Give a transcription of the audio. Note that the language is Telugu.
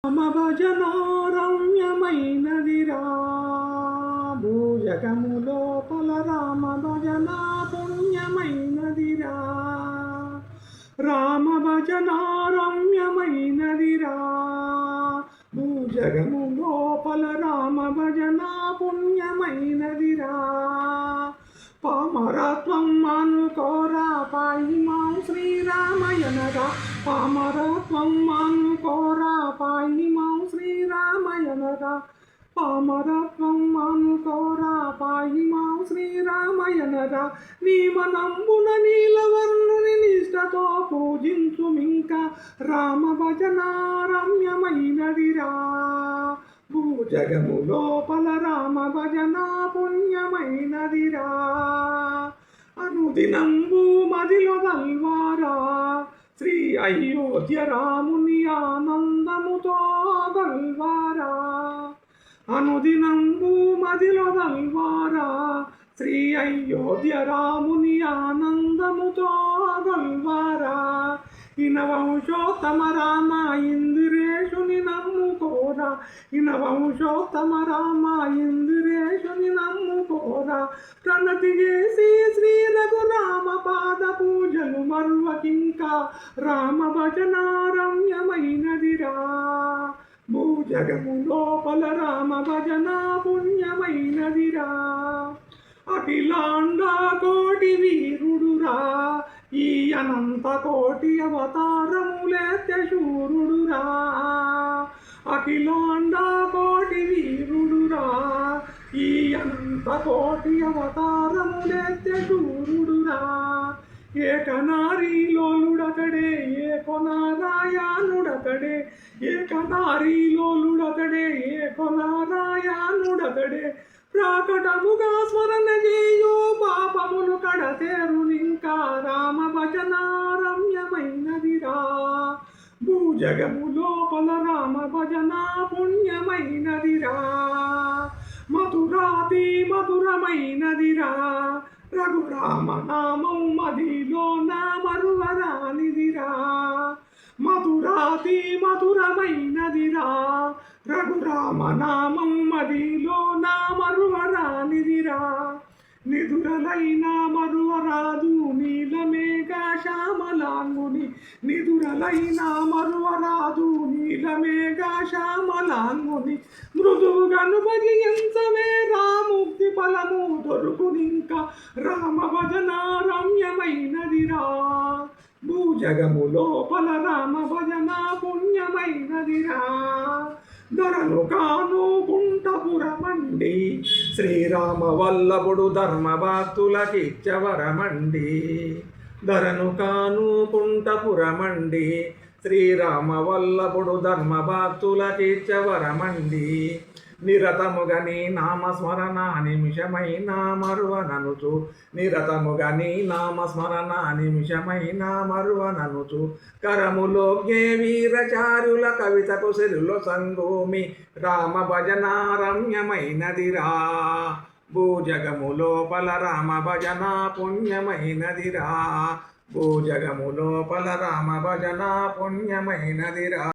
రామ భజన రమ్యమైనదిరా భూజగము లోపల రామ భజన పుణ్యమైనదిరా రామ భజన రమ్యమైనదిరా భూజగము లోపల రామ భజన పుణ్యమైనదిరా పామరత్వం అనుకోరా పాయిమాం శ్రీరామయనరా పామరత్వం అనుకోరా పాయిమాం శ్రీరామయనరా పామరత్వం అనుకోరా పాయిమాం శ్రీరామయనరా నీమనంబున నీలవర్ణుని నిష్టతో పూజించుమింకా రామ భజన రమ్యమైనదిరా భూజగము లోపల రామ భజన పుణ్యమైనదిరా అనుదినంబు మదిలో గల్వారా శ్రీ అయోధ్య రాముని ఆనందముతో గల్వారా అనుదినంబు మదిలో గల్వారా శ్రీ అయోధ్య రాముని ఆనందముతో గల్వారా ఇనవంశోత్తమ రామ ఇంద్రేశుని నమ్ముకోరా ఇనవంశోత్తమ రామ ఇంద్రేశుని నమ్ముకోరా ప్రణతి చేసి శ్రీ రఘురామ పాద పూజలు మరువకింకా రామ భజన రమ్యమైనదిరా భూజగము లోపల రామ భజన పుణ్యమైనదిరా అఖిలాండ కోటి వీరుడురా ఈ అనంత కోటి అవతారములెత్తే శూరుడురా అఖిలాండ కోటి వీరుడురా ఈ అనంత కోటి అవతారములెత్తే శూరుడురా ఏకనారీలోలుడతడే ఏకొనారాయణుడతడే ఏకనారీలోలుడతడే ఏకొనారాయణుడతడే ప్రాకటముగా స్మరణ చేయో పాపములు కడతేరునింకా రామ భజన రమ్యమైనదిరా భూజగము లోపల రామ భజన పుణ్యమైనదిరా మధురాతి మధురమైనదిరా రఘురామ నామం మదిలో నా మరువరానిదిరా మధురాతి మధురమైనదిరా రఘురామ నామం మదిలో నా మరువరానిదిరా నిదురలైన మరువరాదు నీలమేఘ శ్యామలాంగుని నిదురలైన మరువరాదు నీలమేఘ శ్యామలాంగుని మృదువుగను భజించవే రాముక్తి ఫలము దొరుకునింకా రామ భజన రమ్యమైనదిరా భూజగము లోపల రామ భజన పుణ్యమైనదిరా దొరను కాను కుంటపురమండి శ్రీరామ వల్లభుడు ధర్మ భక్తులకిచ్చవరమండి ధరను కాను కుంటపురమండి శ్రీరామ వల్లభుడు ధర్మ భక్తులకిచ్చవరమండి నిరతముగని నామస్మరణ నిమిషమైన మరువననుచు నిరతముగని నామస్మరణ నిమిషమైన మరువననుచు కరములోగ్యే వీరచారుల కవితకు సిరులో సంగోమి రామ భజన రమ్యమైనదిరా భూజగము లోపల రామ భజన పుణ్యమైనదిరా భూజగము లోపల రామ భజన పుణ్యమైనదిరా